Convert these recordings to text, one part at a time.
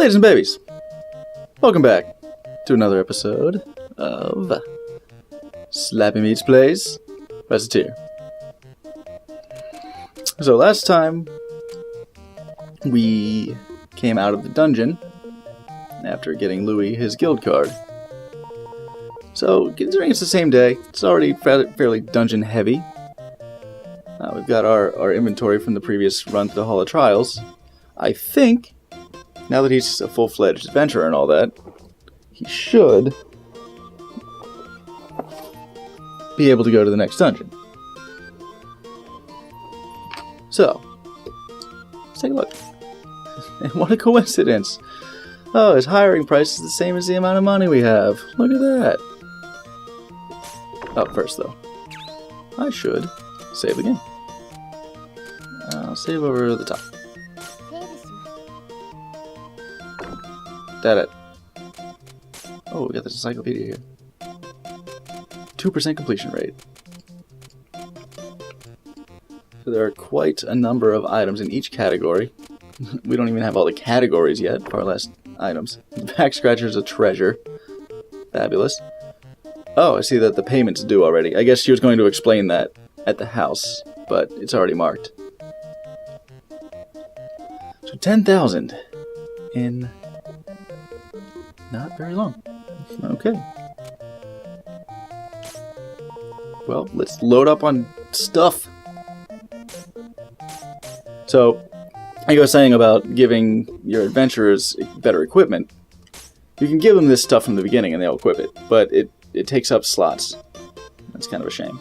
Ladies and babies, welcome back to another episode of SlappyMeats Plays Recettear. So last time we came out of the dungeon after getting Louis his guild card. So considering it's the same day, it's already fairly dungeon heavy. We've got our inventory from the previous run to the Hall of Trials. I think, now that he's a full-fledged adventurer and all that, he should be able to go to the next dungeon. So, let's take a look. And what a coincidence! Oh, his hiring price is the same as the amount of money we have. Look at that. Up first, though, I should save again. I'll save over the top. That it. Oh, we got this encyclopedia here. 2% completion rate. So there are quite a number of items in each category. We don't even have all the categories yet, far less items. The back scratcher is a treasure. Fabulous. Oh, I see that the payment's due already. I guess she was going to explain that at the house, but it's already marked. So 10,000 in not very long. Okay. Well, let's load up on stuff. So, like I was saying about giving your adventurers better equipment, you can give them this stuff from the beginning and they'll equip it, but it takes up slots. That's kind of a shame.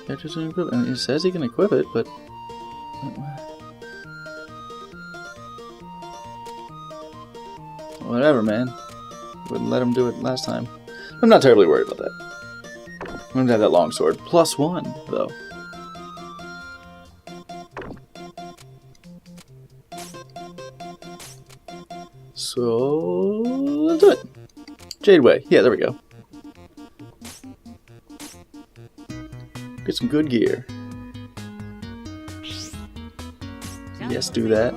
I mean, it says he can equip it, but whatever, man. Wouldn't let him do it last time. I'm not terribly worried about that. I'm going to have that longsword. +1, though. So, let's do it. Jadeway. Yeah, there we go. Get some good gear. Yes, do that.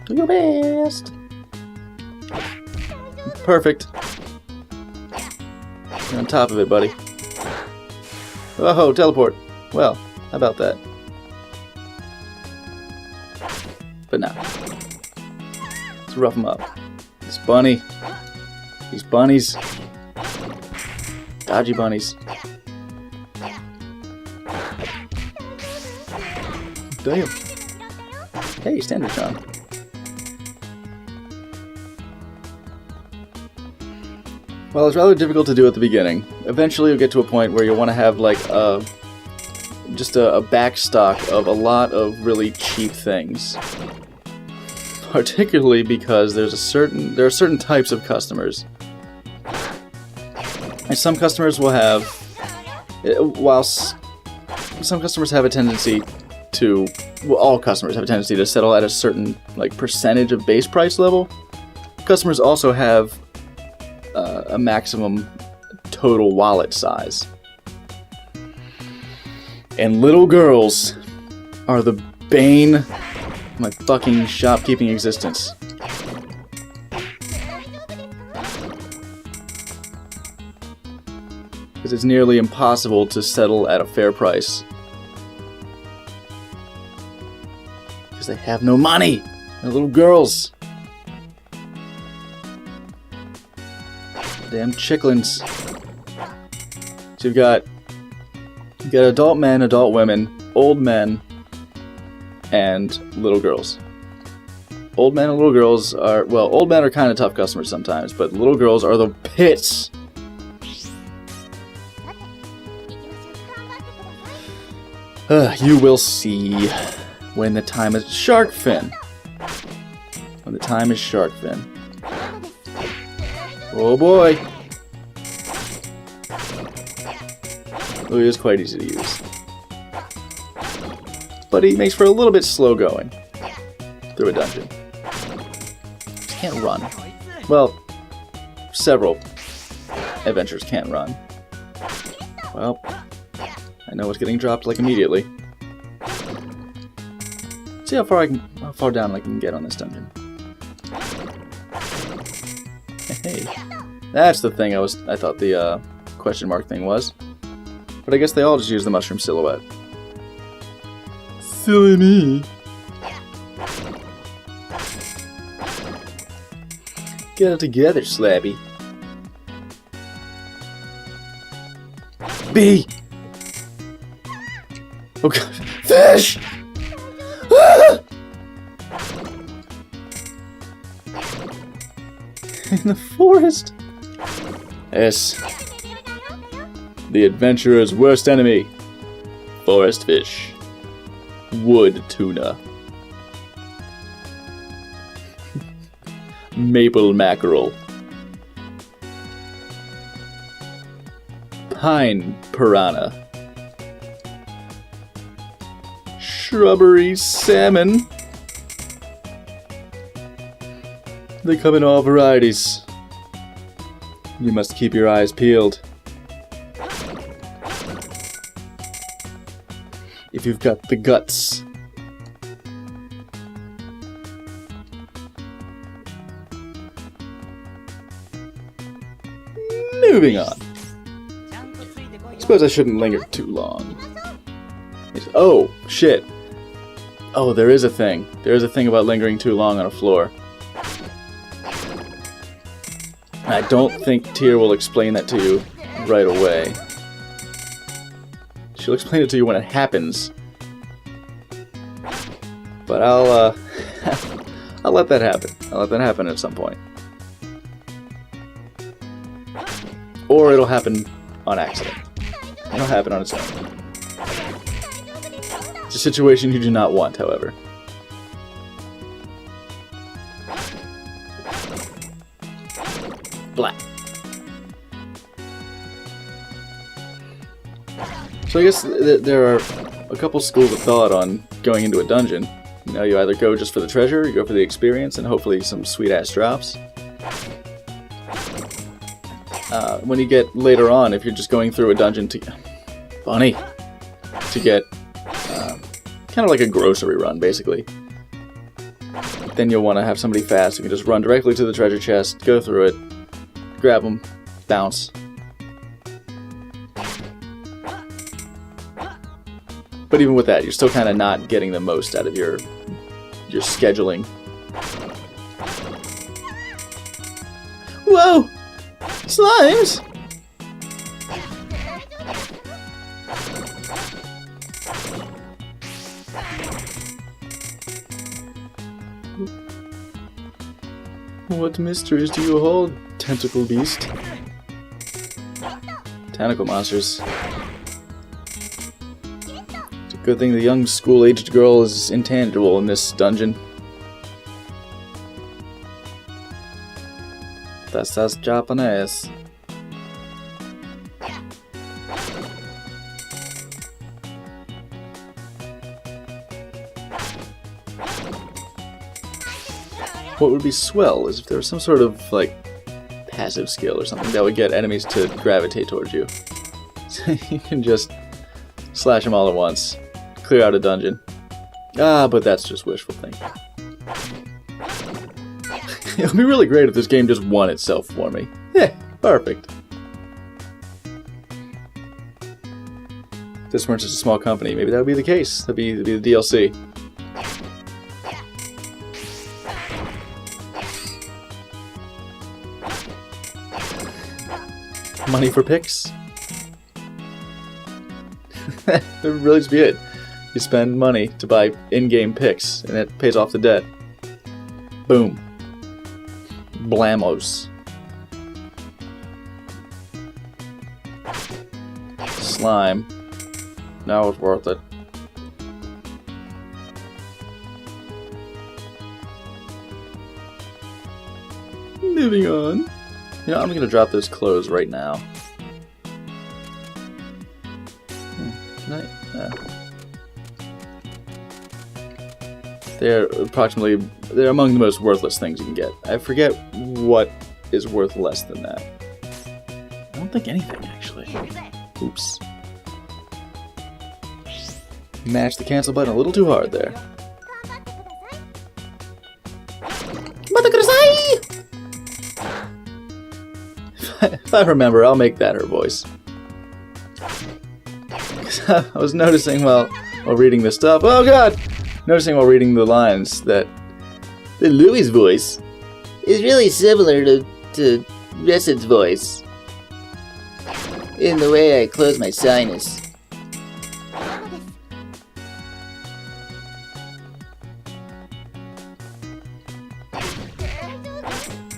Do your best. Perfect. You're on top of it, buddy. Oh, teleport. Well, how about that? But now, let's rough them up. This bunny. These bunnies. Dodgy bunnies. Damn. Hey, standard charm. Well, it's rather difficult to do at the beginning. Eventually you'll get to a point where you'll want to have like just a back stock of a lot of really cheap things. Particularly because there are certain types of customers. And some customers will have, whilst some customers have a tendency to, well, all customers have a tendency to settle at a certain like percentage of base price level. Customers also have a maximum total wallet size. And little girls are the bane of my fucking shopkeeping existence. Because it's nearly impossible to settle at a fair price. Because they have no money! They're little girls! Damn chicklins. So you've got adult men, adult women, old men, and little girls. Old men and little girls are, well, old men are kind of tough customers sometimes, but little girls are the pits! You will see when the time is shark fin. When the time is shark fin. Oh boy! Oh, he is quite easy to use. But he makes for a little bit slow going through a dungeon. Just can't run. Well, several adventurers can't run. Well, I know what's getting dropped like immediately. See how far down I can get on this dungeon. Hey, that's the thing I thought the question mark thing was. But I guess they all just use the mushroom silhouette. Silly me. Get it together, Slappy. B! Oh god. Fish! Ah! In the forest? Yes. The adventurer's worst enemy. Forest fish. Wood tuna. Maple mackerel. Pine piranha. Shrubbery salmon. They come in all varieties. You must keep your eyes peeled. If you've got the guts. Moving on. Suppose I shouldn't linger too long. Oh, shit. Oh, there is a thing. There is a thing about lingering too long on a floor. I don't think Tyr will explain that to you right away. She'll explain it to you when it happens. But I'll let that happen. I'll let that happen at some point. Or it'll happen on accident. It'll happen on its own. It's a situation you do not want, however. Black. So I guess there are a couple schools of thought on going into a dungeon. You know, you either go just for the treasure, or you go for the experience, and hopefully some sweet-ass drops. When you get later on, if you're just going through a dungeon to get kind of like a grocery run, basically, then you'll want to have somebody fast who can just run directly to the treasure chest, go through it, grab them, bounce. But even with that, you're still kind of not getting the most out of your scheduling. Whoa! Slimes! What mysteries do you hold, tentacle beast? Tentacle monsters. It's a good thing the young school-aged girl is intangible in this dungeon. That's Japanese. What would be swell is if there was some sort of, like, passive skill or something that would get enemies to gravitate towards you. So you can just slash them all at once, clear out a dungeon. Ah, but that's just wishful thinking. It would be really great if this game just won itself for me. Yeah, perfect. If this weren't just a small company, maybe that would be the case. That'd be the DLC. Money for picks? That would really just be it. You spend money to buy in-game picks, and it pays off the debt. Boom. Blamos. Slime. Now it's worth it. Moving on. You know, I'm gonna drop those clothes right now. They're among the most worthless things you can get. I forget what is worth less than that. I think anything, actually. Oops. Mashed the cancel button a little too hard there. If I remember, I'll make that her voice. I was noticing while reading this stuff. Oh god! Noticing while reading the lines that Louie's voice is really similar to Recettear's voice. In the way I close my sinus.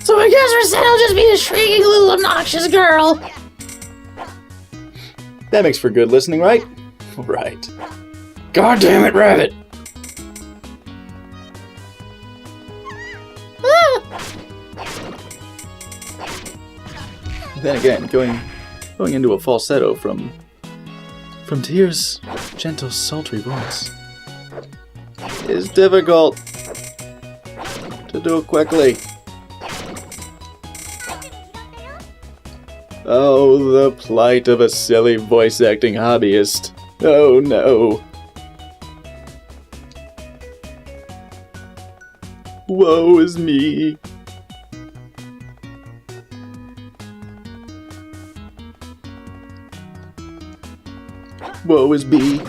So I guess Recette'll just be a shrieking little obnoxious girl. That makes for good listening, right? Right. God damn it, Rabbit! Then again, going into a falsetto from Tear's gentle, sultry voice is difficult to do quickly. Oh, the plight of a silly voice-acting hobbyist. Oh no. Woe is me. Woe is me.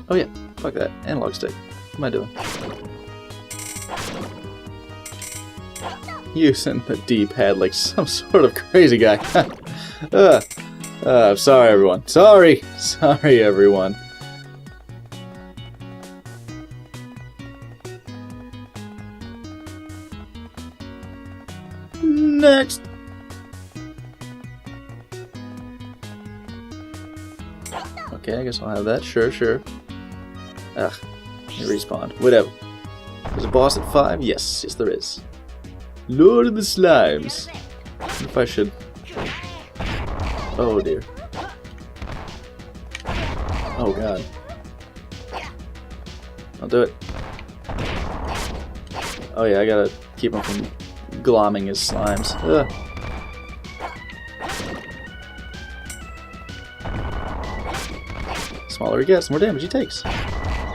Oh yeah, fuck that. Analog stick. What am I doing? Using the D-pad like some sort of crazy guy. Sorry everyone. Sorry everyone. Next. Okay, I guess I'll have that. Sure. Ugh, it respawned. Whatever. There's a boss at 5? Yes, there is. Lord of the Slimes. If I should... Oh dear. Oh god. I'll do it. Oh yeah, I gotta keep him from glomming his slimes. Ugh. Smaller he gets, the more damage he takes.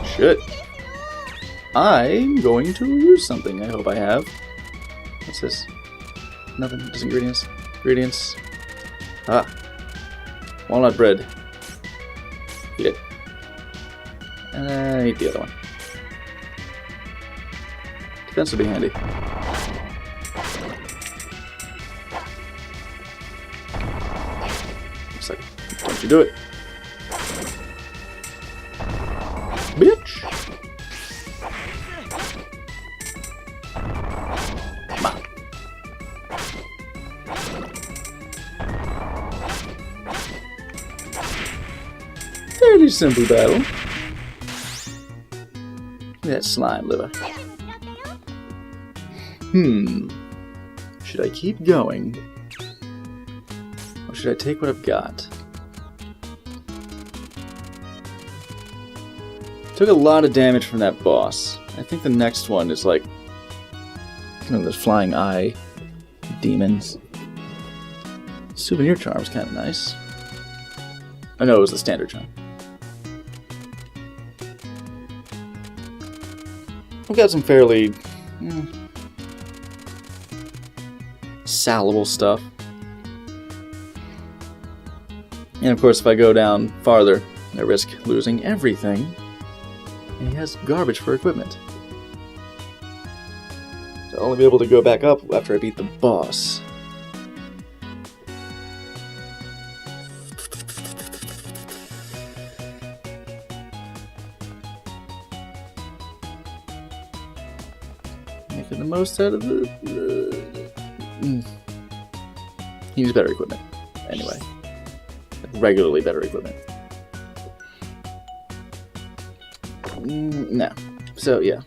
Shit. I'm going to use something. I hope I have. What's this? Nothing. Just ingredients. Ingredients. Ah. Walnut bread. Eat it. And eat the other one. Defense will be handy. Looks like. Don't you do it. Bitch! Fairly simple battle. That slime liver. Should I keep going? Or should I take what I've got? Took a lot of damage from that boss. I think the next one is like... those flying eye demons. Souvenir charm's kind of nice. Oh no, it was the standard charm. I've got some fairly salable stuff. And of course, if I go down farther, I risk losing everything. And he has garbage for equipment. So I'll only be able to go back up after I beat the boss. Making the most out of He needs better equipment. Anyway. Like regularly better equipment. No. So, yeah.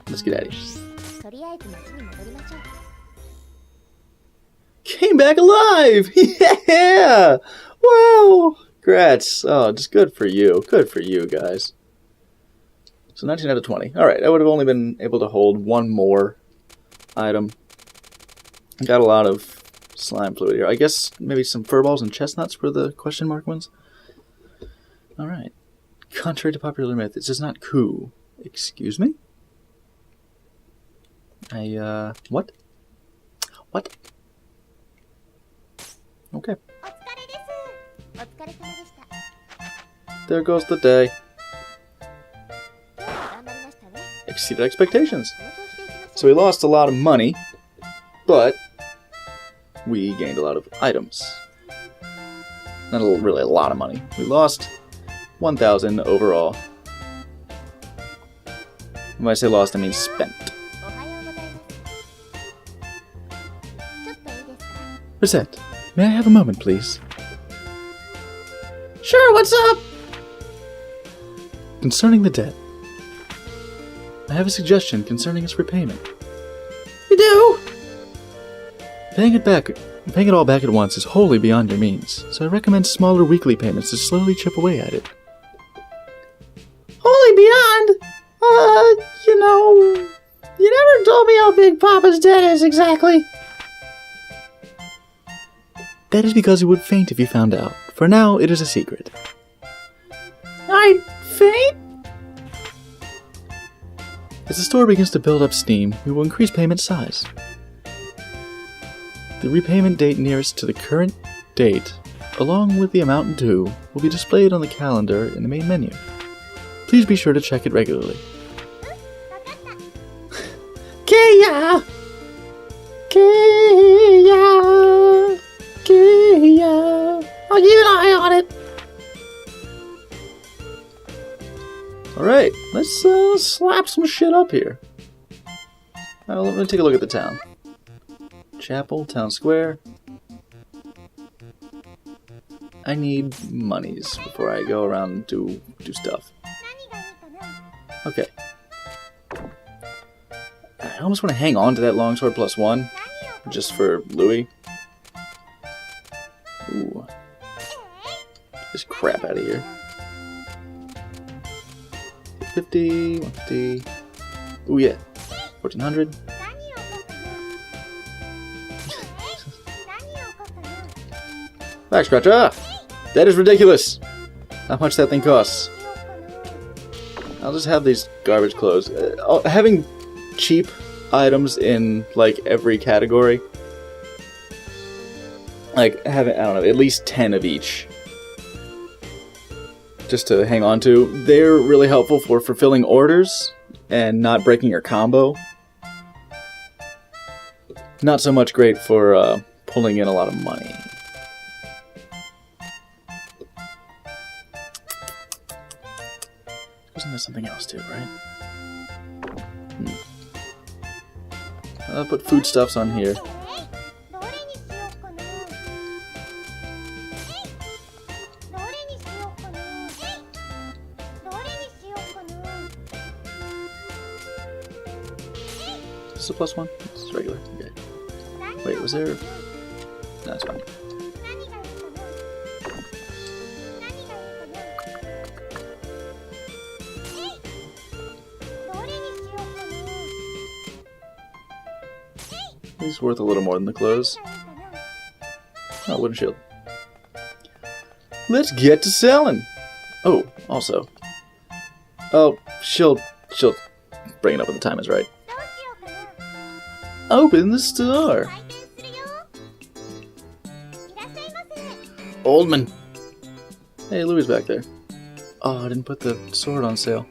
Let's get out of here. Came back alive! Yeah! Wow! Congrats. Oh, just good for you. Good for you, guys. So 19 out of 20. Alright, I would have only been able to hold one more item. Got a lot of slime fluid here. I guess maybe some furballs and chestnuts were the question mark ones. Alright. Contrary to popular myth, this is not coup. Excuse me? What? What? Okay. There goes the day. Exceeded expectations. So we lost a lot of money, but we gained a lot of items. Not really a lot of money. We lost 1,000 overall. When I say lost, I mean spent. Recette, may I have a moment, please? Sure, what's up? Concerning the debt, I have a suggestion concerning its repayment. You do? Paying it all back at once is wholly beyond your means, so I recommend smaller weekly payments to slowly chip away at it. Wholly beyond? You never told me how big Papa's debt is exactly. That is because you would faint if you found out. For now, it is a secret. I'd faint? As the store begins to build up steam, we will increase payment size. The repayment date nearest to the current date, along with the amount due, will be displayed on the calendar in the main menu. Please be sure to check it regularly. Kaya! I'll keep an eye on it. Alright, let's slap some shit up here. Let me take a look at the town. Chapel, town square. I need monies before I go around and do stuff. Okay. I almost want to hang on to that longsword +1, just for Louis. Ooh. Get this crap out of here. 50, 150. Ooh yeah. 1400. Back scratcher! That is ridiculous! How much that thing costs. I'll just have these garbage clothes. Having cheap items in, like, every category. Like, having, I don't know, at least 10 of each. Just to hang on to. They're really helpful for fulfilling orders and not breaking your combo. Not so much great for pulling in a lot of money. Wasn't there something else too, right? I'll put foodstuffs on here. Is this a +1? It's regular. Okay. Wait, was there... No, that's fine. He's worth a little more than the clothes. Oh, wooden shield. Let's get to selling! Oh, also. Oh, she'll bring it up when the time is right. Open the store! Oldman! Hey, Louis back there. Oh, I didn't put the sword on sale.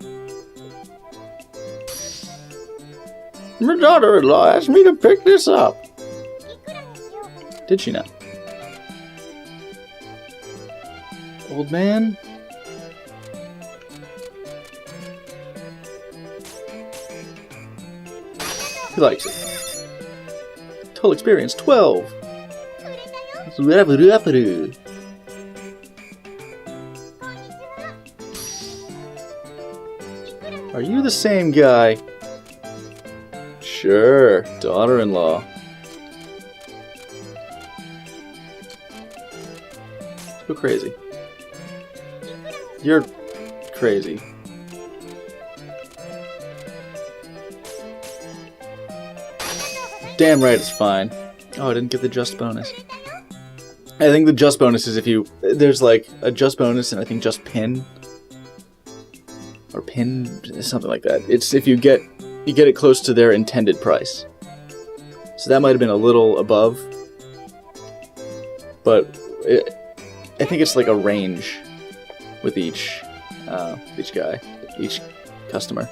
My daughter-in-law asked me to pick this up. Did she not? Old man? He likes it. Total experience 12. Are you the same guy? Sure, daughter-in-law. Go crazy. You're crazy. Damn right it's fine. Oh, I didn't get the just bonus. I think the just bonus is if you... There's like a just bonus and I think just pin. Or pin... something like that. It's if you get it close to their intended price. So that might have been a little above. But I think it's like a range with each guy, each customer.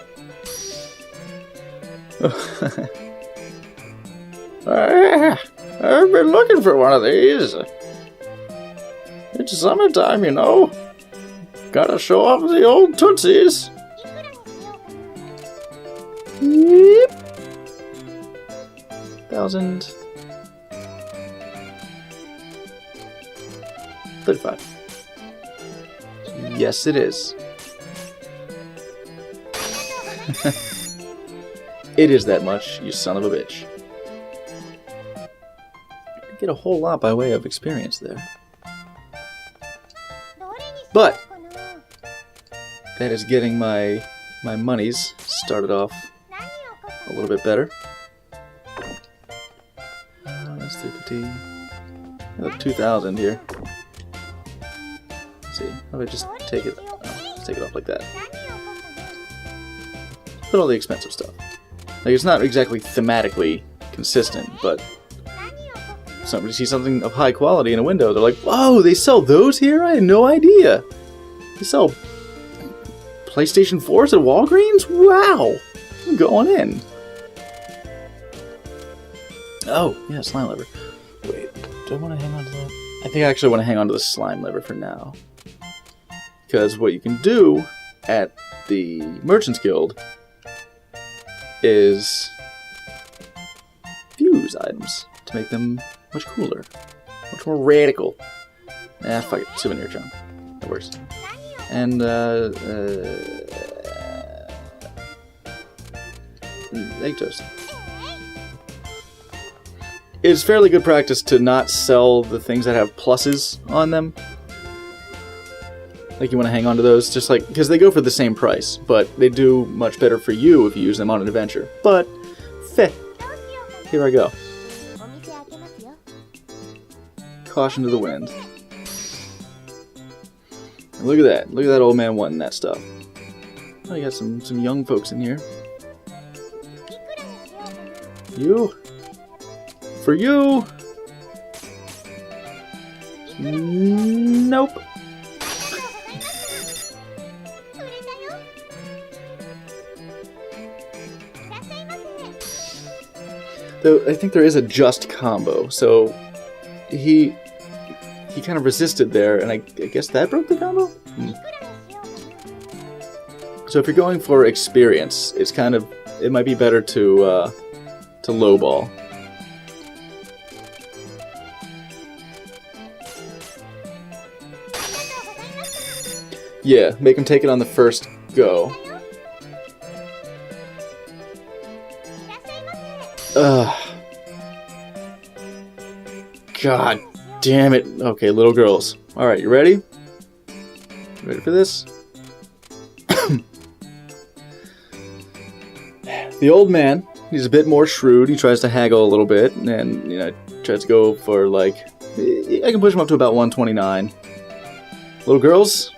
I've been looking for one of these. It's summertime, you know. Gotta show off the old tootsies. Yep. 1,000. 35. Yes, it is. It is that much, you son of a bitch. I get a whole lot by way of experience there. But that is getting my monies started off a little bit better. That's 350. Another 2,000 here. Let's see. How about I just take it? Oh, just take it off like that. Put all the expensive stuff. Like, it's not exactly thematically consistent, but somebody sees something of high quality in a window, they're like, whoa, they sell those here? I had no idea. They sell PlayStation 4s at Walgreens? Wow! I'm going in. Oh, yeah, slime lever. Wait, do I want to hang on to that? I think I actually want to hang on to the slime lever for now. Because what you can do at the Merchant's Guild is fuse items to make them much cooler, much more radical. Fuck it, souvenir charm. That works. And egg toast. It's fairly good practice to not sell the things that have pluses on them. Like, you want to hang on to those, just like, because they go for the same price, but they do much better for you if you use them on an adventure. But, feh. Here I go. Caution to the wind. And look at that. Look at that old man wanting that stuff. Oh, you got some young folks in here. You. For you. Nope. Though I think there is a just combo, so he kind of resisted there, and I guess that broke the combo? So if you're going for experience, it's kind of, it might be better to lowball. Yeah, make him take it on the first go. God damn it. Okay, little girls. Alright, you ready? Ready for this? The old man, he's a bit more shrewd. He tries to haggle a little bit, and, you know, tries to go for, like, I can push him up to about 129. Little girls,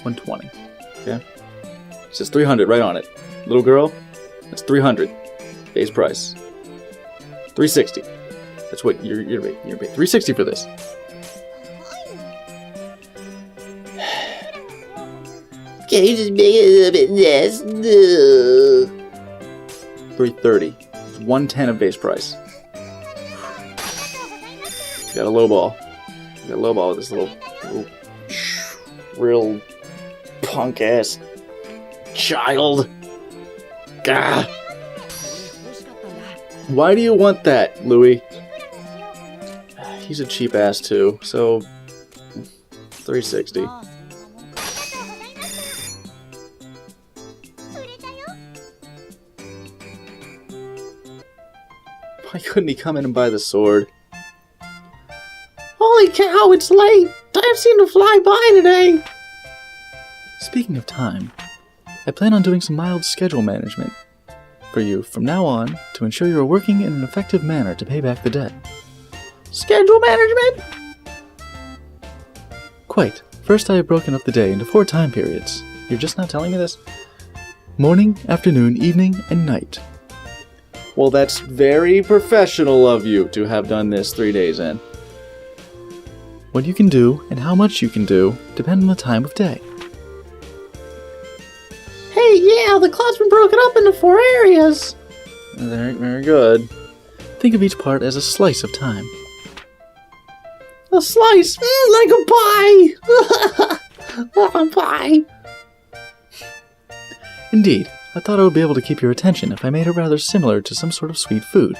120. Okay? It says 300 right on it. Little girl, that's 300. Base price. 360. That's what you're 360 for this. Can you just make it a little bit less? No. 330. It's 110 of base price. You got a low ball. You got a low ball with this little real punk ass child. Gah. Why do you want that, Louis? He's a cheap ass too, so 360. Why couldn't he come in and buy the sword? Holy cow, it's late! Time seemed to fly by today! Speaking of time, I plan on doing some mild schedule management. for you from now on to ensure you are working in an effective manner to pay back the debt. Schedule management? Quite. First, I have broken up the day into 4 time periods. You're just not telling me this? Morning, afternoon, evening, and night. Well, that's very professional of you to have done this 3 days in. What you can do and how much you can do depend on the time of day. Hey, yeah, the clock's been broken up into 4 areas. Very, very good. Think of each part as a slice of time. A slice, like a pie. A pie. Indeed, I thought I would be able to keep your attention if I made it rather similar to some sort of sweet food.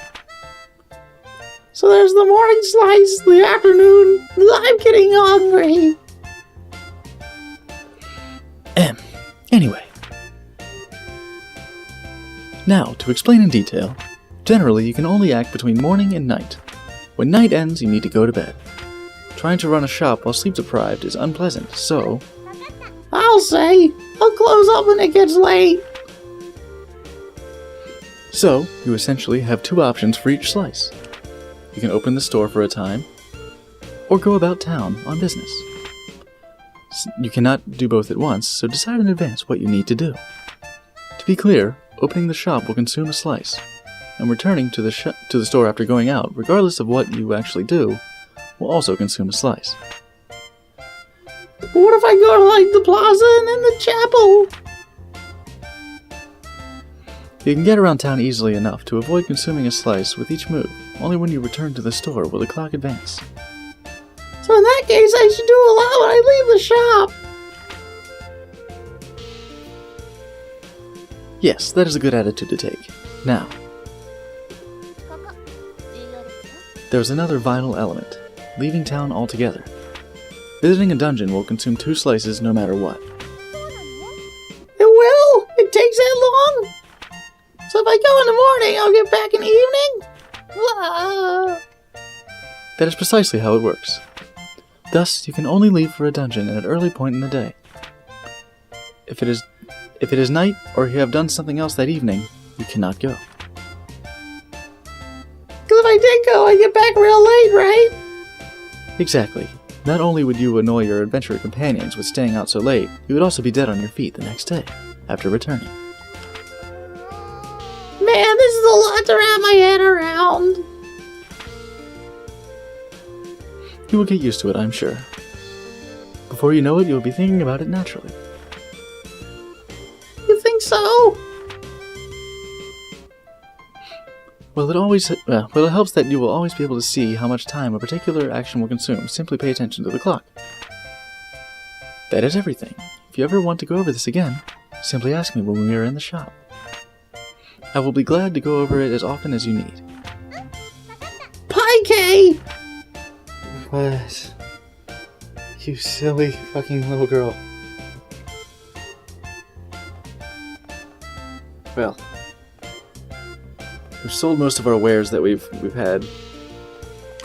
So there's the morning slice, the afternoon. I'm getting hungry. Anyway. Now, to explain in detail, generally you can only act between morning and night. When night ends, you need to go to bed. Trying to run a shop while sleep deprived is unpleasant, so... I'll close up when it gets late. So, you essentially have 2 options for each slice. You can open the store for a time, or go about town on business. You cannot do both at once, so decide in advance what you need to do. To be clear, opening the shop will consume a slice, and returning to the store after going out, regardless of what you actually do, will also consume a slice. What if I go to, the plaza and then the chapel? You can get around town easily enough to avoid consuming a slice with each move. Only when you return to the store will the clock advance. So in that case, I should do a lot when I leave the shop. Yes, that is a good attitude to take. Now, there's another vital element, leaving town altogether. Visiting a dungeon will consume 2 slices no matter what. It will? It takes that long? So if I go in the morning, I'll get back in the evening? That is precisely how it works. Thus, you can only leave for a dungeon at an early point in the day. If it is night, or you have done something else that evening, you cannot go. Because if I did go, I get back real late, right? Exactly. Not only would you annoy your adventurer companions with staying out so late, you would also be dead on your feet the next day, after returning. Man, this is a lot to wrap my head around. You will get used to it, I'm sure. Before you know it, you will be thinking about it naturally. You think so? Well, it helps that you will always be able to see how much time a particular action will consume. Simply pay attention to the clock. That is everything. If you ever want to go over this again, simply ask me when we are in the shop. I will be glad to go over it as often as you need. Pie K! What? You silly fucking little girl. Well, we've sold most of our wares that we've had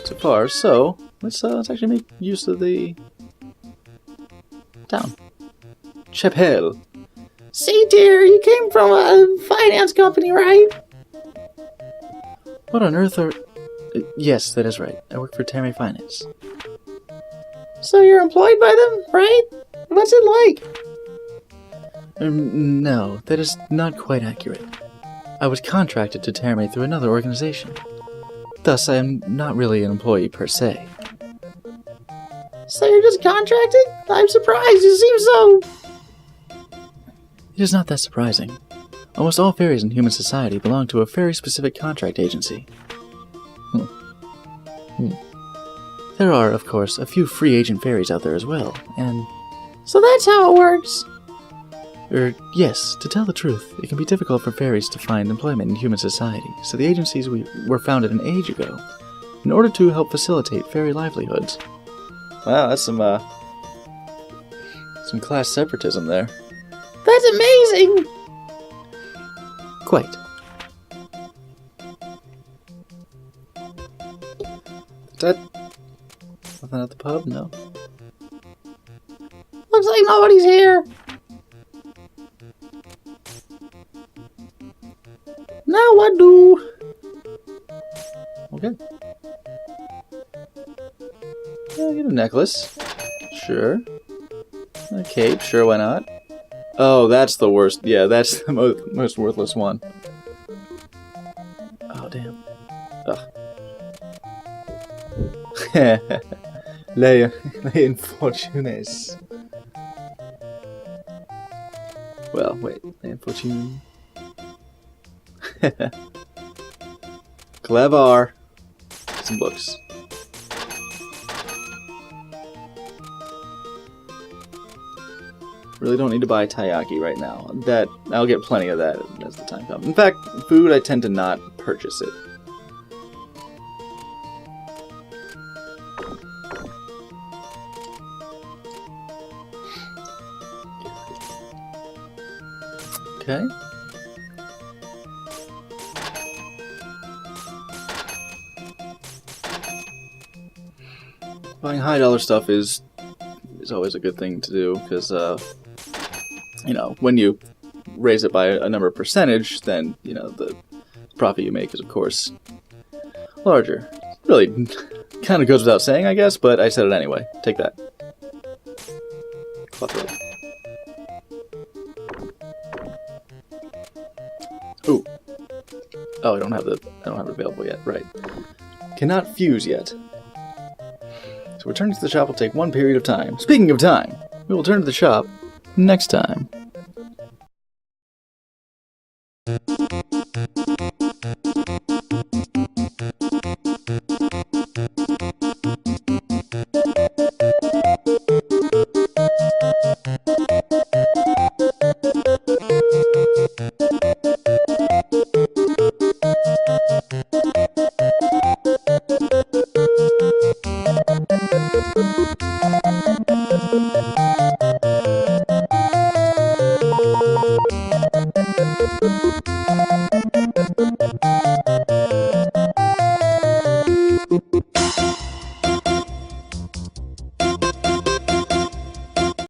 so far, so let's actually make use of the town. Chapelle. Recettear, you came from a finance company, right? What on earth are... yes, that is right. I work for Terme Finance. So you're employed by them, right? What's it like? No, that is not quite accurate. I was contracted to Terme through another organization. Thus, I am not really an employee per se. So you're just contracted? I'm surprised. You seem so... It is not that surprising. Almost all fairies in human society belong to a fairy-specific contract agency. There are, of course, a few free agent fairies out there as well, and... So that's how it works. Yes, to tell the truth, it can be difficult for fairies to find employment in human society, so the agencies were founded an age ago, in order to help facilitate fairy livelihoods. Wow, that's some class separatism there. That's amazing! Quite. That... Nothing at the pub? No? Looks like nobody's here. Now what do? Okay. I'll get a necklace. Sure. A cape. Sure, why not? Oh, that's the worst. Yeah, that's the most worthless one. Oh, damn. Ugh. Le infortunes. Well, wait. Le infortune. Clever. Some books. Really don't need to buy taiyaki right now. That I'll get plenty of that as the time comes. In fact, food I tend to not purchase it. Okay. Buying high dollar stuff is always a good thing to do because you know, when you raise it by a number of percentage, then you know the profit you make is of course larger. Really, kind of goes without saying, I guess, but I said it anyway. Take that. Cloth. Ooh. Oh, I don't have it available yet. Right. Cannot fuse yet. So returning to the shop will take one period of time. Speaking of time, we will turn to the shop next time.